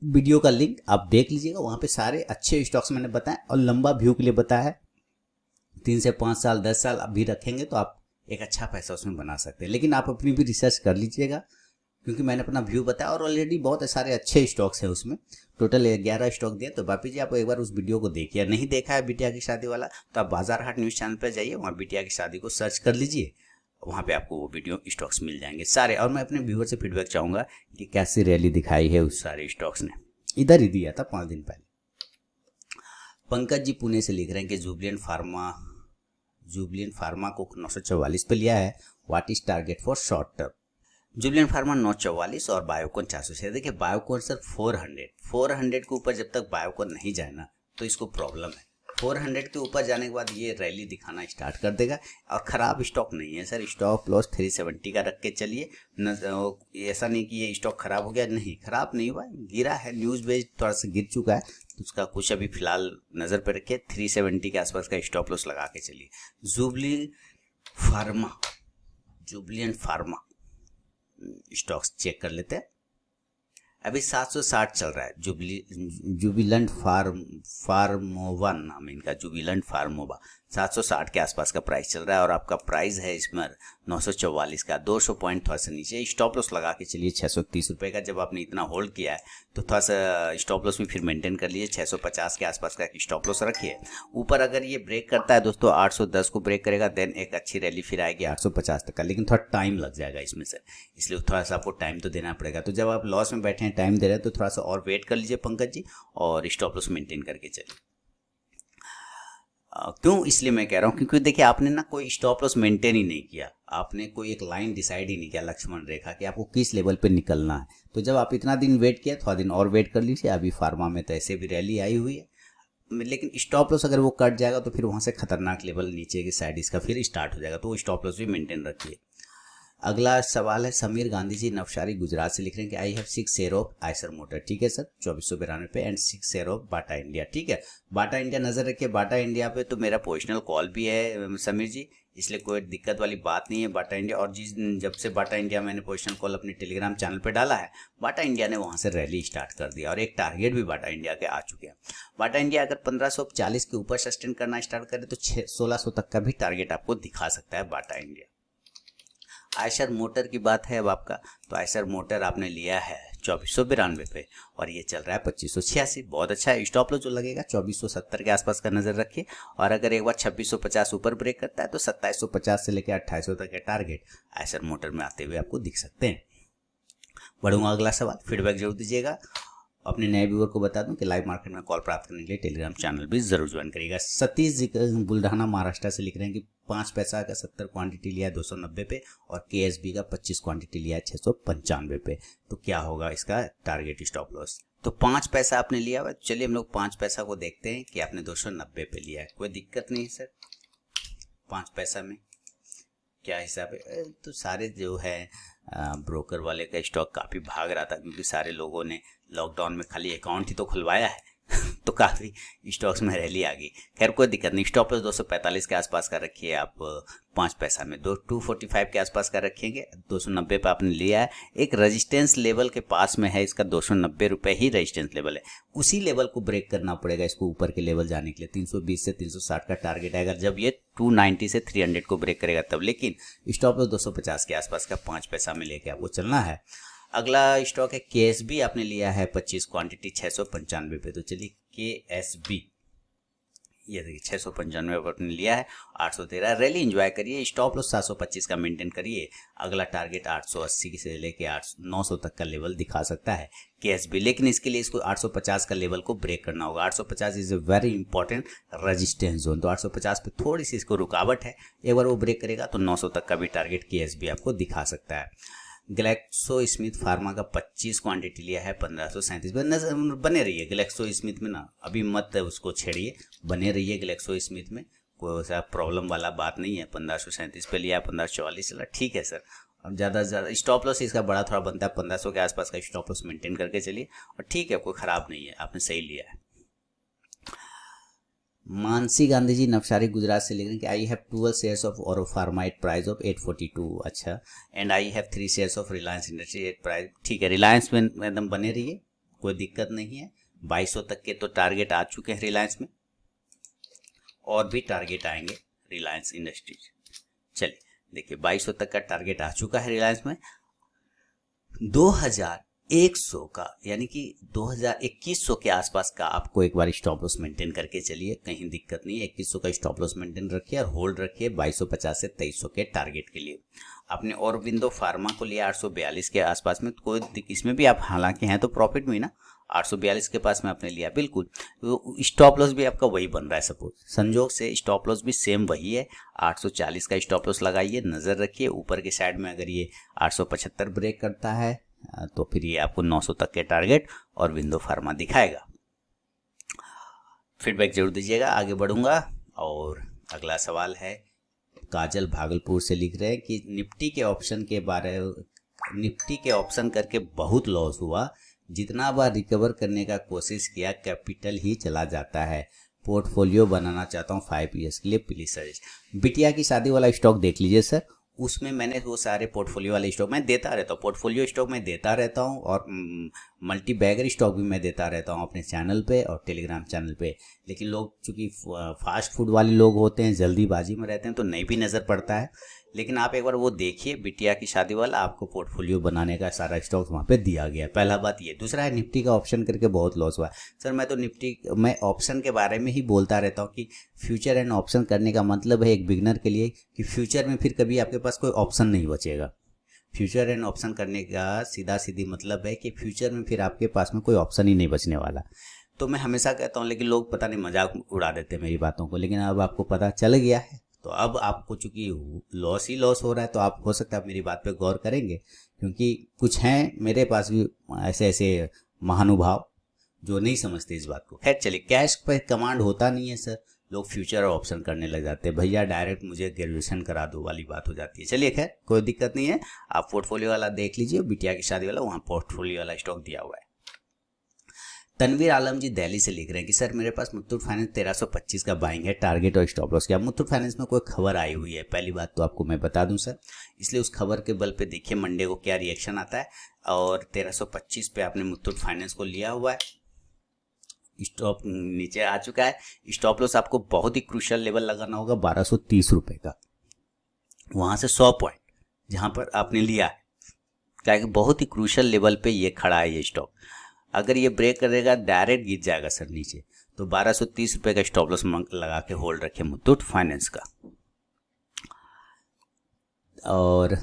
वीडियो का लिंक, आप देख लीजिएगा। वहाँ पे सारे अच्छे स्टॉक्स मैंने बताए और लंबा व्यू के लिए बताया है, 3 से 5 साल 10 साल अभी रखेंगे तो आप एक अच्छा पैसा उसमें बना सकते हैं। लेकिन आप अपनी भी रिसर्च कर लीजिएगा, क्योंकि मैंने अपना व्यू बताया और ऑलरेडी बहुत सारे अच्छे स्टॉक्स हैं उसमें, टोटल 11 स्टॉक दिए। तो बापी जी आप एक बार उस वीडियो को देखिए, नहीं देखा है बिटिया की शादी वाला तो आप बाजार हाट न्यूज़ चैनल पर जाइए, वहाँ बिटिया की शादी को सर्च कर लीजिए, वहाँ पे आपको वो वीडियो स्टॉक्स मिल जाएंगे सारे। और मैं अपने व्यूअर से फीडबैक चाहूँगा कि कैसी रैली दिखाई है उस सारे स्टॉक्स ने, इधर ही दिया था 5 दिन पहले। पंकज जी पुणे से लिख रहे हैं कि जुबलिएंट फार्मा को 944 पे लिया है, what is target for short term. Jubilant Pharma 944 और बायोकॉन 400 देखिए बायोकॉन सर 400 के ऊपर जब तक बायोकॉन नहीं जाए ना तो इसको प्रॉब्लम है। 400 के ऊपर जाने के बाद ये रैली दिखाना स्टार्ट कर देगा और ख़राब स्टॉक नहीं है सर, स्टॉप लॉस 370 का रख के चलिए, ऐसा नहीं कि ये स्टॉक ख़राब हो गया, नहीं ख़राब नहीं हुआ, गिरा है, न्यूज़ बेस थोड़ा सा गिर चुका है तो उसका कुछ अभी फिलहाल नज़र पर रखिए, 370 के आसपास का स्टॉप लॉस लगा के चलिए। जुबलिएंट फार्मा स्टॉक्स चेक कर लेते हैं, अभी 760 चल रहा है। जुबिलेंट फार्मोवा नाम है इनका, जुबिलेंट फार्मोवा, 760 के आसपास का प्राइस चल रहा है और आपका प्राइस है इसमें 944 का, 200 पॉइंट थोड़ा सा नीचे। स्टॉप लॉस लगा के चलिए 630 रुपये का, जब आपने इतना होल्ड किया है तो थोड़ा सा स्टॉप लॉस भी फिर मेंटेन कर लीजिए, 650 के आसपास का स्टॉप लॉस रखिए। ऊपर अगर ये ब्रेक करता है दोस्तों 810 को ब्रेक करेगा, देन एक अच्छी रैली फिर आएगी 850 तक का, लेकिन थोड़ा टाइम लग जाएगा इसमें से, इसलिए थोड़ा सा आपको टाइम तो देना पड़ेगा। तो जब आप लॉस में बैठे हैं, टाइम दे रहे हैं, तो थोड़ा सा और वेट कर लीजिए पंकज जी और स्टॉप लॉस मेंटेन करके चलिए। क्यों इसलिए मैं कह रहा हूँ क्योंकि देखिए आपने ना कोई स्टॉप लॉस मेंटेन ही नहीं किया, आपने कोई एक लाइन डिसाइड ही नहीं किया लक्ष्मण रेखा कि आपको किस लेवल पे निकलना है। तो जब आप इतना दिन वेट किया, थोड़ा दिन और वेट कर लीजिए। अभी फार्मा में तो ऐसे भी रैली आई हुई है, लेकिन स्टॉप लॉस अगर वो कट जाएगा तो फिर वहाँ से खतरनाक लेवल नीचे की साइड इसका फिर स्टार्ट हो जाएगा, तो वो स्टॉप लॉस भी मेंटेन रखिए। अगला सवाल है समीर गांधी जी नवसारी गुजरात से लिख रहे हैं कि I have 6 share of Eicher motor, ठीक है सर 2492 पे, and 6 share of Bata India, ठीक है। बाटा इंडिया नजर रखिए, बाटा इंडिया पे तो मेरा पोजिशनल कॉल भी है समीर जी, इसलिए कोई दिक्कत वाली बात नहीं है बाटा इंडिया। और जब से बाटा इंडिया मैंने पोजिशनल कॉल अपने टेलीग्राम चैनल पे डाला है, बाटा इंडिया ने वहाँ से रैली स्टार्ट कर दिया और एक टारगेट भी बाटा इंडिया के आ चुके हैं। बाटा इंडिया अगर 1540 के ऊपर सस्टेन करना स्टार्ट करे तो 1600 तक का भी टारगेट आपको दिखा सकता है बाटा इंडिया। आयशर मोटर की बात है अब आपका, तो आयशर मोटर आपने लिया है 2492 पे और ये चल रहा है 2586, बहुत अच्छा है। स्टॉप लॉस जो लगेगा 2470 के आसपास का नजर रखिए, और अगर एक बार 2650 ऊपर ब्रेक करता है तो 2750 से लेकर 2800 तक के टारगेट आयशर मोटर में आते हुए आपको दिख सकते हैं। बढ़ूंगा अगला सवाल, फीडबैक जरूर दीजिएगा। अपने नए व्यूअर को बता दूं कि लाइव मार्केट में कॉल प्राप्त करने के लिए टेलीग्राम चैनल भी जरूर ज्वाइन करिएगा। सतीश जी बुल्ढाना महाराष्ट्र से लिख रहे हैं कि 5 पैसा का 70 क्वांटिटी लिया है 290 पे और KSB का 25 क्वांटिटी लिया है 695 पे, तो क्या होगा इसका टारगेट स्टॉप लॉस। तो 5 पैसा आपने लिया हुआ, चलिए हम लोग 5 पैसा को देखते हैं कि आपने 290 पे लिया है, कोई दिक्कत नहीं है सर। 5 पैसा में क्या हिसाब है, तो सारे जो है ब्रोकर वाले का स्टॉक काफ़ी भाग रहा था क्योंकि सारे लोगों ने लॉकडाउन में खाली अकाउंट ही तो खुलवाया है तो काफ़ी स्टॉक्स में रैली आ गई। खैर कोई दिक्कत नहीं, स्टॉप लॉस 245 के आसपास का रखिए आप 5 पैसा में, 245 के आसपास का रखेंगे। 290 पे आपने लिया है, एक रेजिस्टेंस लेवल के पास में है इसका, 290 रुपये ही रेजिस्टेंस लेवल है। उसी लेवल को ब्रेक करना पड़ेगा इसको ऊपर के लेवल जाने के लिए। 320 से 360 का टारगेट आएगा जब ये 290 से 300 को ब्रेक करेगा तब। लेकिन स्टॉप लॉस 250 के आसपास का 5 पैसा में लेके आपको चलना है। अगला स्टॉक है KSB, आपने लिया है 25 क्वांटिटी 695 पे। तो चलिए KSB, ये देखिए 695 पर आपने लिया है, 813 रैली एंजॉय करिए। स्टॉप लॉस 725 का मेंटेन करिए। अगला टारगेट 880 से लेके 900 तक का लेवल दिखा सकता है KSB, लेकिन इसके लिए इसको 850 का लेवल को ब्रेक करना होगा। 850 is a very important resistance zone. तो 850 पे थोड़ी सी इसको रुकावट है, एक बार वो ब्रेक करेगा तो 900 तक का भी टारगेट KSB आपको दिखा सकता है। ग्लैक्सो स्मिथ फार्मा का 25 क्वांटिटी लिया है 1537 पे। बने रहिए ग्लैक्सो स्मिथ में ना, अभी मत उसको छेड़िए, बने रहिए ग्लैक्सो स्मिथ में, कोई ऐसा प्रॉब्लम वाला बात नहीं है। 1537 पे लिया, 1544 चला, ठीक है सर। अब ज़्यादा से ज़्यादा स्टॉप लॉस इसका बड़ा थोड़ा बनता है, 1500 के आसपास का स्टॉप लॉस मेंटेन करके चलिए, और ठीक है, कोई ख़राब नहीं है, आपने सही लिया है। मानसी गांधी जी नवसारी गुजरात से लिख रहे हैं कि आई हैव 12 शेयर्स ऑफ ओरो फार्मा एट प्राइस ऑफ 842। अच्छा, and I have 3 shares of Reliance industry at price. ठीक है, रिलायंस में एकदम बने रहिए, कोई दिक्कत नहीं है। 2200 तक के तो टारगेट आ चुके हैं रिलायंस में, और भी टारगेट आएंगे रिलायंस इंडस्ट्रीज। चलिए देखिए, 2200 तक का टारगेट आ चुका है रिलायंस में। 2100 का यानी कि 2100 के आसपास का आपको एक बार स्टॉप लॉस मेंटेन करके चलिए, कहीं दिक्कत नहीं है। 2100 का स्टॉप लॉस मेंटेन रखिए और होल्ड रखिए 2250 से 2300 के टारगेट के लिए। आपने औरबिंदो फार्मा को लिया 842 के आसपास में, कोई इसमें भी आप हालांकि हैं तो प्रॉफिट में ना, 842 के पास में आपने लिया, बिल्कुल। तो स्टॉप लॉस भी आपका वही बन रहा है, सपोज संजोग से स्टॉप लॉस भी सेम वही है। 840 का स्टॉप लॉस लगाइए, नज़र रखिए ऊपर के साइड में, अगर ये 875 ब्रेक करता है तो फिर ये आपको 900 तक के टारगेट और विंडो फार्मा दिखाएगा। फीडबैक जरूर दीजिएगा, आगे बढ़ूंगा। और अगला सवाल है, काजल भागलपुर से लिख रहे हैं कि निफ्टी के ऑप्शन करके बहुत लॉस हुआ, जितना बार रिकवर करने का कोशिश किया कैपिटल ही चला जाता है। पोर्टफोलियो बनाना चाहता हूँ 5 ईयर्स के लिए, प्लीज सजेस्ट। बिटिया की शादी वाला स्टॉक देख लीजिए सर, उसमें मैंने वो सारे पोर्टफोलियो वाले स्टॉक मैं देता रहता हूँ, पोर्टफोलियो स्टॉक मैं देता रहता हूँ, और मल्टी बैगर स्टॉक भी मैं देता रहता हूँ अपने चैनल पे और टेलीग्राम चैनल पे। लेकिन लोग चूँकि फास्ट फूड वाले लोग होते हैं, जल्दीबाजी में रहते हैं, तो नहीं भी नज़र पड़ता है। लेकिन आप एक बार वो देखिए, बिटिया की शादी वाला, आपको पोर्टफोलियो बनाने का सारा स्टॉक वहाँ पे दिया गया है। पहला बात ये। दूसरा है, निफ्टी का ऑप्शन करके बहुत लॉस हुआ है सर। मैं तो मैं ऑप्शन के बारे में ही बोलता रहता हूँ कि फ्यूचर एंड ऑप्शन करने का मतलब है एक बिगनर के लिए कि फ्यूचर में फिर कभी आपके पास कोई ऑप्शन नहीं बचेगा। फ्यूचर एंड ऑप्शन करने का सीधा सीधी मतलब है कि फ्यूचर में फिर आपके पास में कोई ऑप्शन ही नहीं बचने वाला। तो मैं हमेशा कहता हूँ, लेकिन लोग पता नहीं मजाक उड़ा देते हैं मेरी बातों को, लेकिन अब आपको पता चल गया है। तो अब आपको चूंकि लॉस ही लॉस हो रहा है, तो आप हो सकता है मेरी बात पे गौर करेंगे, क्योंकि कुछ हैं मेरे पास भी ऐसे महानुभाव जो नहीं समझते इस बात को। खैर चलिए, कैश पे कमांड होता नहीं है सर, लोग फ्यूचर और ऑप्शन करने लग जाते हैं। भैया डायरेक्ट मुझे ग्रेजुएशन करा दो वाली बात हो जाती है। चलिए खैर कोई दिक्कत नहीं है, आप पोर्टफोलियो वाला देख लीजिए, बिटिया की शादी वाला, वहाँ पोर्टफोलियो वाला स्टॉक दिया हुआ है। तनवीर आलम जी दिल्ली से लिख रहे हैं कि सर मेरे पास मुथूट फाइनेंस 1325 का बाइंग है, टारगेट और स्टॉप लॉस क्या। मुथूट फाइनेंस में कोई खबर आई हुई है, पहली बात तो आपको मैं बता दूं सर, इसलिए उस खबर के बल पे देखिए मंडे को क्या रिएक्शन आता है। और 1325 पे आपने मुथूट फाइनेंस को लिया हुआ है, स्टॉप नीचे आ चुका है। स्टॉप लॉस आपको बहुत ही क्रूशियल लेवल लगाना होगा 1230 रुपये का, वहाँ से 100 पॉइंट जहाँ पर आपने लिया है, क्या कि बहुत ही क्रूशियल लेवल पे ये खड़ा है ये स्टॉक। अगर ये ब्रेक करेगा डायरेक्ट गिर जाएगा सर नीचे, तो 1230 रुपये का स्टॉप लॉस लगा के होल्ड रखे मुथूट फाइनेंस का। और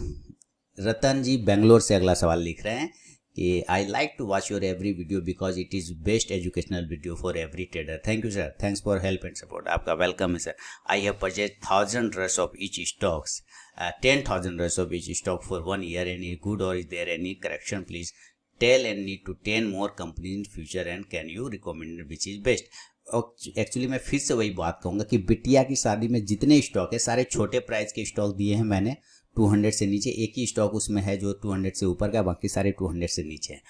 रतन जी बेंगलोर से अगला सवाल लिख रहे हैं कि I like to watch your every video because it is best educational video for every trader. Thank you sir, thanks for help and support, आपका वेलकम है sir. I have purchase 1000 Rs of each stocks, 10,000 Rs of each stock for 1 year, any good or is there any correction please tell and need to 10 more companies in future and can you recommend which is best। Actually मैं फिर से वही बात कहूँगा कि बिटिया की शादी में जितने स्टॉक है सारे छोटे प्राइस के स्टॉक दिए हैं मैंने, 200 से नीचे। एक ही स्टॉक उसमें है जो 200 से ऊपर का, बाकी सारे 200 से नीचे हैं।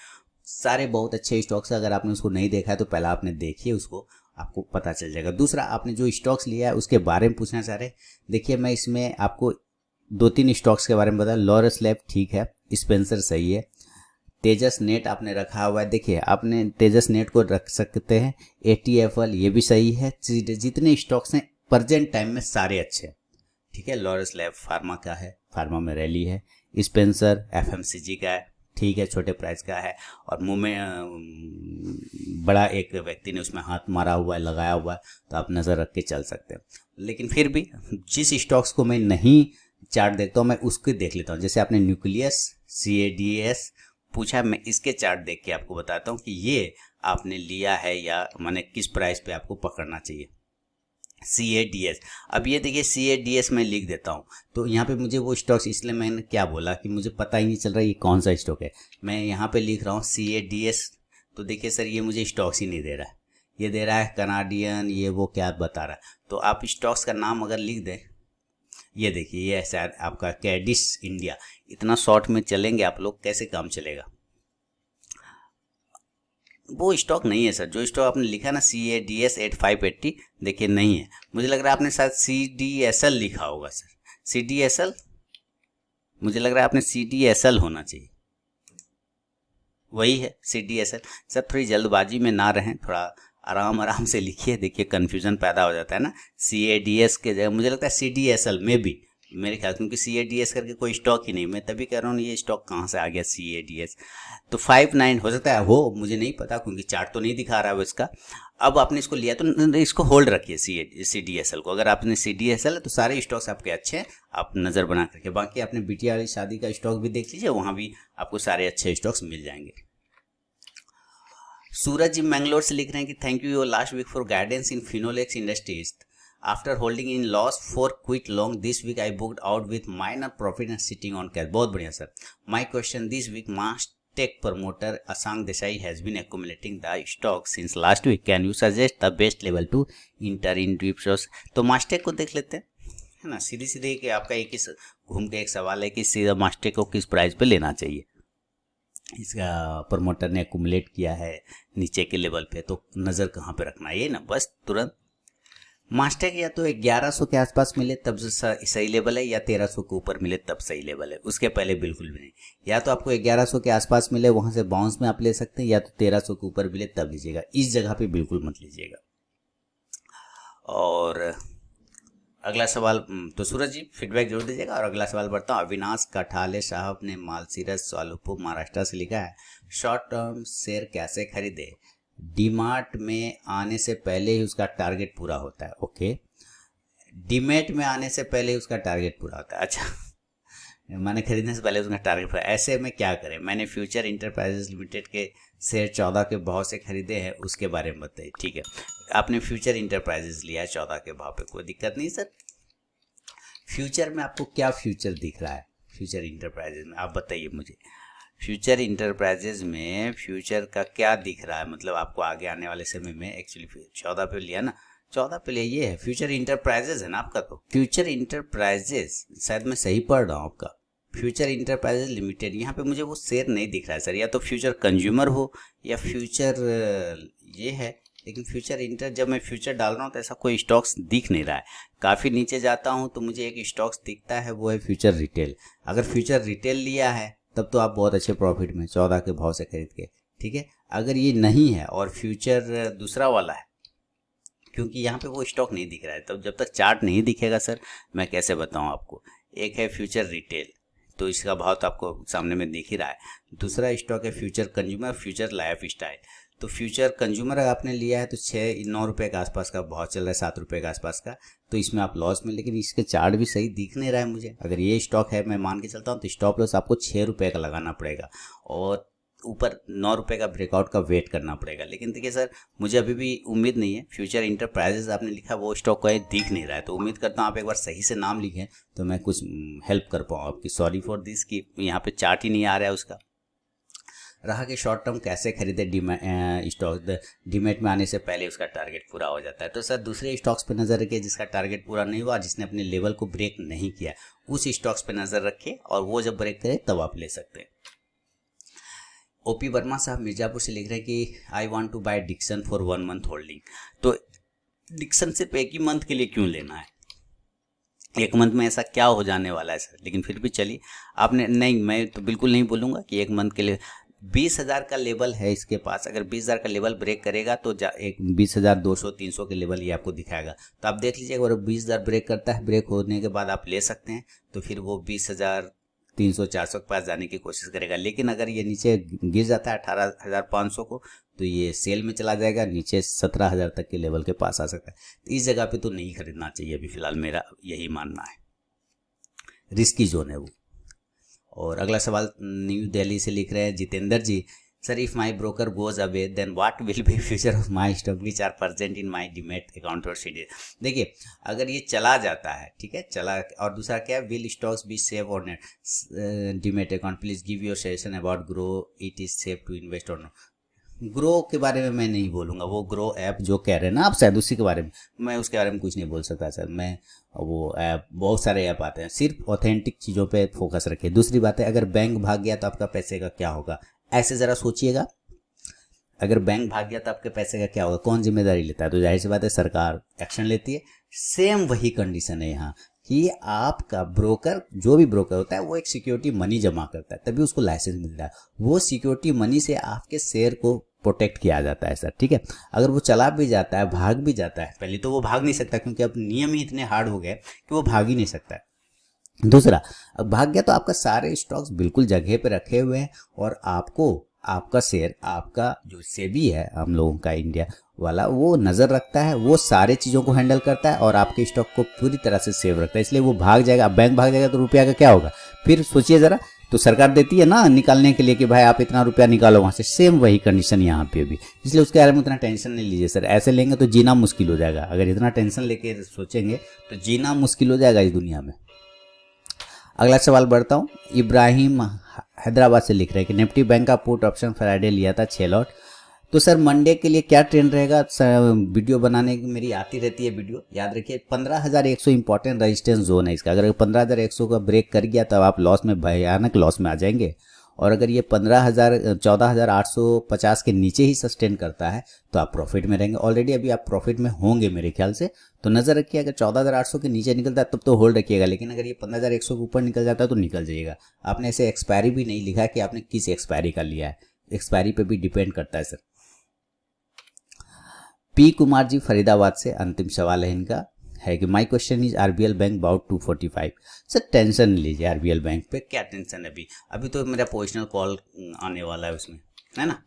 सारे बहुत अच्छे स्टॉक्स, अगर आपने उसको नहीं देखा है तो पहला आपने देखिए उसको, आपको पता चल जाएगा। दूसरा, आपने जो स्टॉक्स लिया है उसके बारे में पूछना चाह रहे हैं, देखिए मैं इसमें आपको 2-3 स्टॉक्स के बारे में बताया। लॉरस लैब ठीक है, स्पेंसर सही है, तेजस नेट आपने रखा हुआ है, देखिए आपने तेजस नेट को रख सकते हैं। ATFL ये भी सही है। जितने स्टॉक्स हैं प्रेजेंट टाइम में सारे अच्छे हैं, ठीक है। लॉरस लैब फार्मा का है, फार्मा में रैली है। स्पेंसर FMCG का है, ठीक है, छोटे प्राइस का है और मुंह में बड़ा एक व्यक्ति ने उसमें हाथ मारा हुआ है, लगाया हुआ है, तो आप नज़र रख के चल सकते हैं। लेकिन फिर भी जिस स्टॉक्स को मैं नहीं चार्ट देखता हूँ मैं उसको देख लेता हूँ। जैसे आपने न्यूक्लियस CADS पूछा, मैं इसके चार्ट देख के आपको बताता हूँ कि ये आपने लिया है या माने किस प्राइस पे आपको पकड़ना चाहिए। CADS, अब ये देखिए CADS मैं लिख देता हूँ, तो यहाँ पे मुझे वो स्टॉक्स, इसलिए मैंने क्या बोला कि मुझे पता ही नहीं चल रहा ये कौन सा स्टॉक है। मैं यहाँ पे लिख रहा हूँ CADS, तो देखिए सर ये मुझे स्टॉक्स ही नहीं दे रहा है, ये दे रहा है कनाडियन, ये वो क्या बता रहा है। तो आप स्टॉक्स का नाम अगर लिख दें, ये देखिए ये ऐसा आपका कैडिस इंडिया। इतना शॉर्ट में चलेंगे आप लोग, कैसे काम चलेगा। वो स्टॉक नहीं है सर, जो स्टॉक आपने लिखा ना CADS 8580, देखिए नहीं है। मुझे लग रहा है आपने शायद CDSL लिखा होगा सर, CDSL, मुझे लग रहा है आपने CDSL होना चाहिए, वही है CDSL। सर थोड़ी जल्दबाजी में ना रहें, थोड़ा आराम से लिखिए, देखिए कन्फ्यूजन पैदा हो जाता है ना। CADS के जगह मुझे लगता है CDSL में भी, मेरे ख्याल, क्योंकि CADS करके कोई स्टॉक ही नहीं, मैं तभी कह रहा हूँ ये स्टॉक कहाँ से आ गया CADS। तो 59 हो सकता है, हो मुझे नहीं पता क्योंकि चार्ट तो नहीं दिखा रहा है इसका। अब आपने इसको लिया तो इसको होल्ड रखिए CDSL को। अगर आपने CDSL है तो सारे स्टॉक्स आपके अच्छे हैं, आप नज़र बना करके। बाकी आपने बिटिया वाली शादी का स्टॉक भी देख लीजिए, वहाँ भी आपको सारे अच्छे स्टॉक्स मिल जाएंगे। सूरज जी मैंगलोर से लिख रहे हैं कि thank you your last week for guidance in Finolex industries. After holding in loss for quit long this week I booked out with minor profit and sitting on cash. बहुत बढ़िया sir. My question this week Mastek promoter Asang Desai has been accumulating the stock since last week. Can you suggest the best level to enter in deep stocks? तो Mastek को देख लेते हैं, है ना। सीधी सीधी कि आपका एक ही घूम के एक सवाल है कि सीधा Mastek को किस प्राइस पे लेना चाहिए। इसका प्रमोटर ने एक्यूमुलेट किया है नीचे के लेवल पे, तो नज़र कहाँ पे रखना है, ये ना बस तुरंत। Mastek या तो 1100 के आसपास मिले तब सही लेवल है, या 1300 के ऊपर मिले तब सही लेवल है, उसके पहले बिल्कुल भी नहीं। या तो आपको 1100 के आसपास मिले, वहाँ से बाउंस में आप ले सकते हैं, या तो 1300 के ऊपर मिले तब लीजिएगा, इस जगह पे बिल्कुल मत लीजिएगा। और अगला सवाल, तो सूरज जी फीडबैक जरूर दीजिएगा। और अगला सवाल बढ़ता हूँ। अविनाश कठाले साहब ने मालसीरस स्वालुपुर महाराष्ट्र से लिखा है, शॉर्ट टर्म शेयर कैसे खरीदे? डीमार्ट में आने से पहले ही उसका टारगेट पूरा होता है। ओके, डीमेट में आने से पहले ही उसका टारगेट पूरा होता है, अच्छा मैंने खरीदने से पहले उसका टारगेट पूरा। ऐसे में क्या करें? मैंने फ्यूचर इंटरप्राइजेज लिमिटेड के शेयर 14 के भाव से खरीदे हैं, उसके बारे में बताइए। ठीक है, आपने फ्यूचर इंटरप्राइजेज लिया है 14 के भाव पे, कोई दिक्कत नहीं सर। फ्यूचर में आपको क्या फ्यूचर दिख रहा है फ्यूचर इंटरप्राइजेज में, आप बताइए मुझे। फ्यूचर इंटरप्राइजेज में फ्यूचर का क्या दिख रहा है, मतलब आपको आगे आने वाले समय में। एक्चुअली 14 पे लिया ना, 14 पे लिया, ये है फ्यूचर इंटरप्राइजेज है ना आपका। तो फ्यूचर इंटरप्राइजेज, शायद मैं सही पढ़ रहा हूँ आपका, फ्यूचर इंटरप्राइजेज लिमिटेड, यहाँ पे मुझे वो शेयर नहीं दिख रहा है सर। या तो फ्यूचर कंज्यूमर हो या फ्यूचर ये है, लेकिन फ्यूचर इंटर, जब मैं फ्यूचर डाल रहा हूँ तो ऐसा कोई स्टॉक्स दिख नहीं रहा है। काफ़ी नीचे जाता हूँ तो मुझे एक स्टॉक्स दिखता है, वो है फ्यूचर रिटेल। अगर फ्यूचर रिटेल लिया है तब तो आप बहुत अच्छे प्रॉफिट में 14 के भाव से खरीद के, ठीक है। अगर ये नहीं है और फ्यूचर दूसरा वाला है, क्योंकि यहाँ पे वो स्टॉक नहीं दिख रहा है, तब जब तक चार्ट नहीं दिखेगा सर मैं कैसे बताऊँ आपको। एक है फ्यूचर रिटेल, तो इसका भाव तो आपको सामने में दिख ही रहा है। दूसरा स्टॉक है future consumer, future life style. तो फ्यूचर कंज्यूमर अगर आपने लिया है तो 9 रुपये के आसपास का भाव चल रहा है, 7 रुपये के आसपास का, तो इसमें आप लॉस में। लेकिन इसके चार्ट भी सही दिख नहीं रहा है मुझे। अगर ये स्टॉक है, मैं मान के चलता हूँ, तो स्टॉप लॉस आपको 6 रुपये का लगाना पड़ेगा और ऊपर 9 रुपये का ब्रेकआउट का वेट करना पड़ेगा। लेकिन देखिए सर, मुझे अभी भी उम्मीद नहीं है। फ्यूचर इंटरप्राइजेज आपने लिखा, वो स्टॉक का दिख नहीं रहा है, तो उम्मीद करता हूँ आप एक बार सही से नाम लिखें तो मैं कुछ हेल्प कर पाऊँ आपकी। सॉरी फॉर दिस कि यहाँ पे चार्ट ही नहीं आ रहा है उसका। रहा कि शॉर्ट टर्म कैसे खरीदे स्टॉक, डीमेट में आने से पहले उसका टारगेट पूरा हो जाता है। तो सर दूसरे स्टॉक्स पे नज़र रखिए जिसका टारगेट पूरा नहीं हुआ, जिसने अपने लेवल को ब्रेक नहीं किया, उस स्टॉक्स पे नज़र रखिए और वो जब ब्रेक करे तब आप ले सकते हैं। ओपी वर्मा साहब मिर्जापुर से लिख रहे हैं कि I want to buy Dixon for 1 month holding. तो डिक्सन सिर्फ एक ही मंथ के लिए क्यों लेना है, एक मंथ में ऐसा क्या हो जाने वाला है सर। लेकिन फिर भी चलिए, आपने नहीं, मैं तो बिल्कुल नहीं बोलूँगा कि एक मंथ के लिए। 20,000 का लेवल है इसके पास, अगर 20,000 का लेवल ब्रेक करेगा तो एक 20,200 300 के लेवल ये आपको दिखाएगा। तो आप देख लीजिए, अगर 20,000 ब्रेक करता है, ब्रेक होने के बाद आप ले सकते हैं, तो फिर वो 20,300 400 के पास जाने की कोशिश करेगा। लेकिन अगर ये नीचे गिर जाता है 18,500 को, तो ये सेल में चला जाएगा, नीचे 17,000 तक के लेवल के पास आ सकता है। तो इस जगह पे तो नहीं खरीदना चाहिए अभी फिलहाल, मेरा यही मानना है, रिस्की जोन है वो। और अगला सवाल न्यू दिल्ली से लिख रहे हैं Jitendra ji, sir if my broker goes away then what will be future of my stock which are present in my demat account or CD. देखिए, अगर ये चला जाता है, ठीक है, चला, और दूसरा क्या है, विल स्टॉक्स बी सेफ और net demat account, please give your suggestion about Groww, it is safe to invest और नो। ग्रो के बारे में मैं नहीं बोलूँगा, वो ग्रो ऐप जो कह रहे हैं ना आप, शायद उसी के बारे में, मैं उसके बारे में कुछ नहीं बोल सकता सर। मैं वो ऐप, बहुत सारे ऐप आते हैं, सिर्फ ऑथेंटिक चीज़ों पे फोकस रखिए। दूसरी बात है, अगर बैंक भाग गया तो आपका पैसे का क्या होगा, ऐसे ज़रा सोचिएगा। अगर बैंक भाग गया तो आपके पैसे का क्या होगा, कौन जिम्मेदारी लेता है? तो जाहिर सी बात है सरकार एक्शन लेती है। सेम वही कंडीशन है यहाँ कि आपका ब्रोकर, जो भी ब्रोकर होता है, वो एक सिक्योरिटी मनी जमा करता है, तभी उसको लाइसेंस मिलता है। वो सिक्योरिटी मनी से आपके शेयर को प्रोटेक्ट किया जाता है सर, ठीक है। अगर वो चला भी जाता है, भाग भी जाता है, पहले तो वो भाग नहीं सकता क्योंकि अब नियम ही इतने हार्ड हो गए कि वो भाग ही नहीं सकता है। दूसरा, अब भाग गया तो आपका सारे स्टॉक्स बिल्कुल जगह पे रखे हुए हैं, और आपको आपका शेयर, आपका जो सेबी है हम लोगों का इंडिया वाला, वो नज़र रखता है, वो सारे चीज़ों को हैंडल करता है और आपके स्टॉक को पूरी तरह से सेव रखता है। इसलिए वो भाग जाएगा, अब बैंक भाग जाएगा तो रुपया का क्या होगा, फिर सोचिए ज़रा। तो सरकार देती है ना निकालने के लिए कि भाई आप इतना रुपया निकालो वहाँ से, सेम वही कंडीशन यहाँ पे भी। इसलिए उसके बारे में उतना टेंशन नहीं लीजिए सर, ऐसे लेंगे तो जीना मुश्किल हो जाएगा। अगर इतना टेंशन लेके सोचेंगे तो जीना मुश्किल हो जाएगा इस दुनिया में। अगला सवाल बढ़ता हूँ, इब्राहिम हैदराबाद से लिख रहे हैं कि निफ्टी बैंक का पुट ऑप्शन फ्राइडे लिया था 6 लॉट, तो सर मंडे के लिए क्या ट्रेंड रहेगा? वीडियो बनाने की मेरी आती रहती है वीडियो, याद रखिए 15,100 इंपॉर्टेंट रेजिस्टेंस जोन है इसका। अगर 15,100 का ब्रेक कर गया तब आप लॉस में, भयानक लॉस में आ जाएंगे। और अगर ये 14,850 के नीचे ही सस्टेन करता है तो आप प्रॉफिट में रहेंगे। ऑलरेडी अभी आप प्रॉफिट में होंगे मेरे ख्याल से। तो नज़र रखिए, अगर 14,800 के नीचे निकलता है तब तो होल्ड रखिएगा, लेकिन अगर ये 15,100 के ऊपर निकल जाता है तो निकल जाइएगा। आपने ऐसे एक्सपायरी भी नहीं लिखा कि आपने किस एक्सपायरी का लिया है, एक्सपायरी पे भी डिपेंड करता है सर। पी कुमार जी फरीदाबाद से अंतिम सवाल है इनका, है कि my question is RBL bank about 245। Sir tension नहीं लीजिए, आरबीएल बैंक पे क्या टेंशन है, अभी तो मेरा पोजिशनल कॉल आने वाला है उसमें, है ना,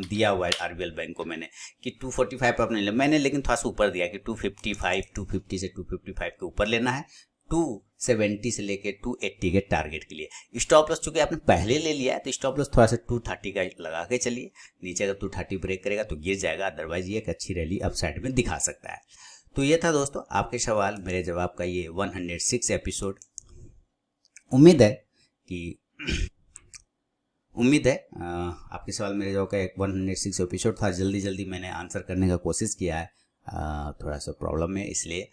दिया हुआ है आरबीएल बैंक को मैंने कि 245 पे अपने मैंने, लेकिन थोड़ा सा ऊपर दिया कि 255, 250 से 255 के ऊपर लेना है, 270 से लेके 280 के टारगेट के लिए। स्टॉप लॉस चूंकि आपने पहले ले लिया है तो स्टॉप लॉस थोड़ा सा 230 का लगा के चलिए, नीचे अगर 230 ब्रेक करेगा तो गिर जाएगा, अदरवाइज ये एक अच्छी रैली अपसाइड में दिखा सकता है। तो ये था दोस्तों आपके सवाल मेरे जवाब का ये 106 एपिसोड। उम्मीद है आपके सवाल मेरे जवाब का एक 106 एपिसोड था। जल्दी मैंने आंसर करने का कोशिश किया है, थोड़ा सा प्रॉब्लम है, इसलिए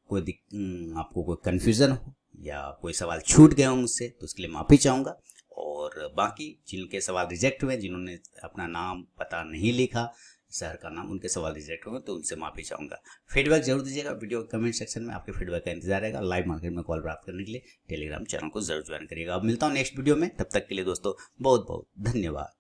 आपको कोई कन्फ्यूज़न हो या कोई सवाल छूट गए हो मुझसे तो उसके लिए माफ़ी चाहूँगा। और बाकी जिनके सवाल रिजेक्ट हुए, जिन्होंने अपना नाम पता नहीं लिखा, शहर का नाम, उनके सवाल रिजेक्ट होंगे तो उनसे माफ़ी चाहूँगा। फीडबैक जरूर दीजिएगा, वीडियो कमेंट सेक्शन में आपके फीडबैक का इंतजार रहेगा। लाइव मार्केट में कॉल प्राप्त करने के लिए टेलीग्राम चैनल को जरूर ज्वाइन करिएगा। अब मिलता हूँ नेक्स्ट वीडियो में, तब तक के लिए दोस्तों बहुत बहुत धन्यवाद।